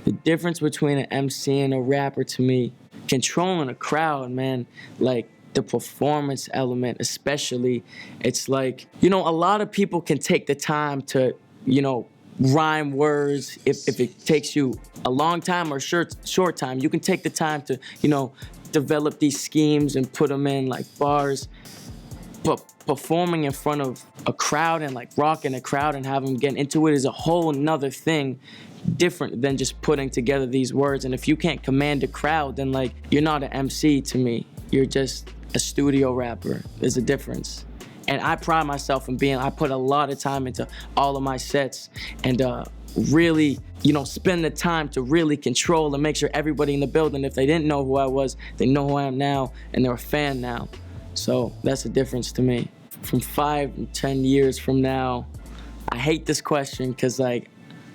The difference between an MC and a rapper to me, controlling a crowd, man, like the performance element especially, it's like, you know, a lot of people can take the time to, you know, rhyme words. If it takes you a long time or short time, you can take the time to, you know, develop these schemes and put them in like bars. But performing in front of a crowd and like rocking a crowd and having them get into it is a whole nother thing, different than just putting together these words. And if you can't command a crowd, then like you're not an MC to me. You're just a studio rapper. There's a difference. And I pride myself in I put a lot of time into all of my sets and really, you know, spend the time to really control and make sure everybody in the building, if they didn't know who I was, they know who I am now and they're a fan now. So that's the difference to me. From 5 and 10 years from now, I hate this question because like,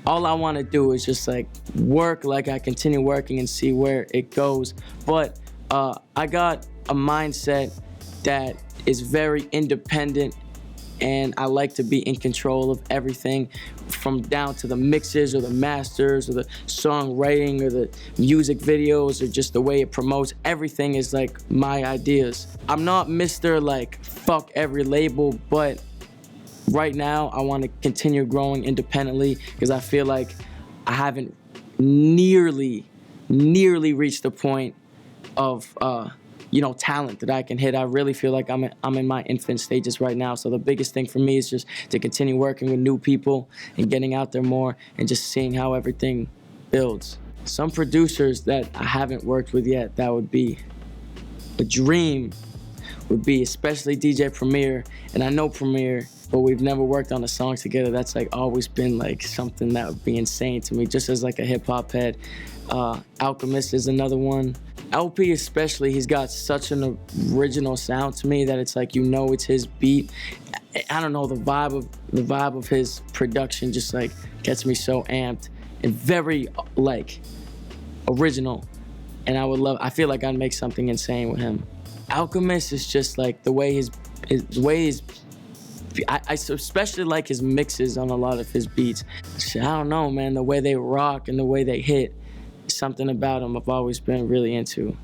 all I want to do is just like work like I continue working and see where it goes. But I got a mindset that is very independent and I like to be in control of everything from down to the mixes or the masters or the songwriting or the music videos or just the way it promotes. Everything is like my ideas. I'm not Mr. like fuck every label, but right now I want to continue growing independently because I feel like I haven't nearly reached the point of you know, talent that I can hit. I really feel like I'm in my infant stages right now. So the biggest thing for me is just to continue working with new people and getting out there more and just seeing how everything builds. Some producers that I haven't worked with yet, that would be a dream, would be especially DJ Premier. And I know Premier, but we've never worked on a song together. That's like always been like something that would be insane to me, just as like a hip hop head. Alchemist is another one. LP especially, he's got such an original sound to me that it's like, you know, it's his beat. I don't know, the vibe of his production just like gets me so amped and very like original. And I feel like I'd make something insane with him. Alchemist is just like the way I especially like his mixes on a lot of his beats. I don't know, man, the way they rock and the way they hit. Something about him I've always been really into.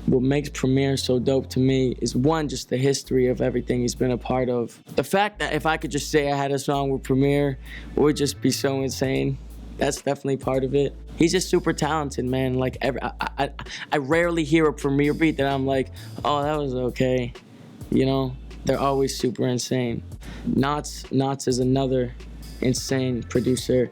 What makes Premier so dope to me is one, just the history of everything he's been a part of. The fact that if I could just say I had a song with Premier would just be so insane. That's definitely part of it. He's just super talented, man. Like I rarely hear a Premier beat that I'm like, oh, that was okay. You know, they're always super insane. Knots is another insane producer.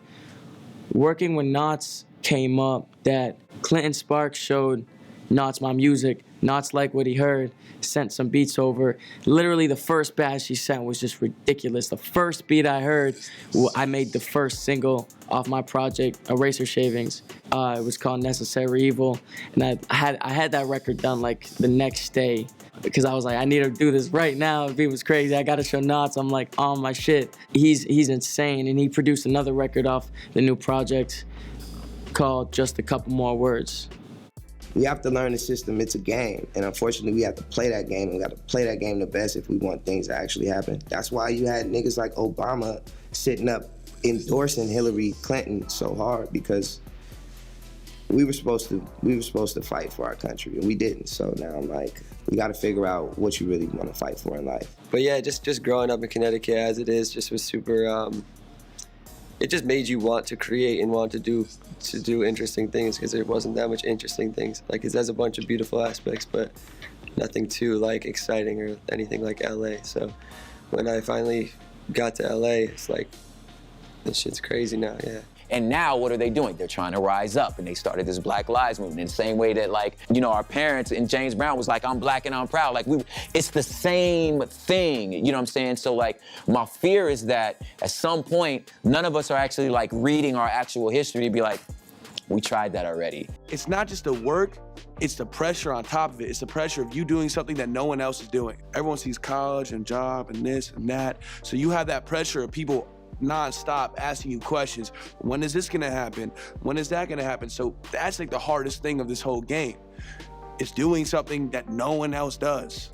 Working with Knots came up that Clinton Sparks showed Knots my music. Knots liked what he heard, sent some beats over. Literally the first batch he sent was just ridiculous. The first beat I heard, I made the first single off my project, Eraser Shavings. It was called Necessary Evil. And I had that record done like the next day because I was like, I need to do this right now. The beat was crazy. I gotta show Knots. I'm like on my shit. He's insane, and he produced another record off the new project called Just a Couple More Words. We have to learn the system. It's a game, and unfortunately we have to play that game, and we got to play that game the best if we want things to actually happen. That's why you had niggas like Obama sitting up endorsing Hillary Clinton so hard, because we were supposed to fight for our country, and we didn't. So now I'm like, we got to figure out what you really want to fight for in life. But yeah, just growing up in Connecticut as it is just was super, it just made you want to create and want to do interesting things, because there wasn't that much interesting things. Like, it has a bunch of beautiful aspects, but nothing too like exciting or anything like LA. So when I finally got to LA, it's like, this shit's crazy now, yeah. And now what are they doing? They're trying to rise up, and they started this Black Lives Movement in the same way that, like, you know, our parents and James Brown was like, I'm black and I'm proud. Like, it's the same thing, you know what I'm saying? So, like, my fear is that at some point, none of us are actually, like, reading our actual history to be like, we tried that already. It's not just the work, it's the pressure on top of it. It's the pressure of you doing something that no one else is doing. Everyone sees college and job and this and that. So you have that pressure of people non-stop asking you questions. When is this gonna happen? When is that gonna happen? So that's like the hardest thing of this whole game. It's doing something that no one else does.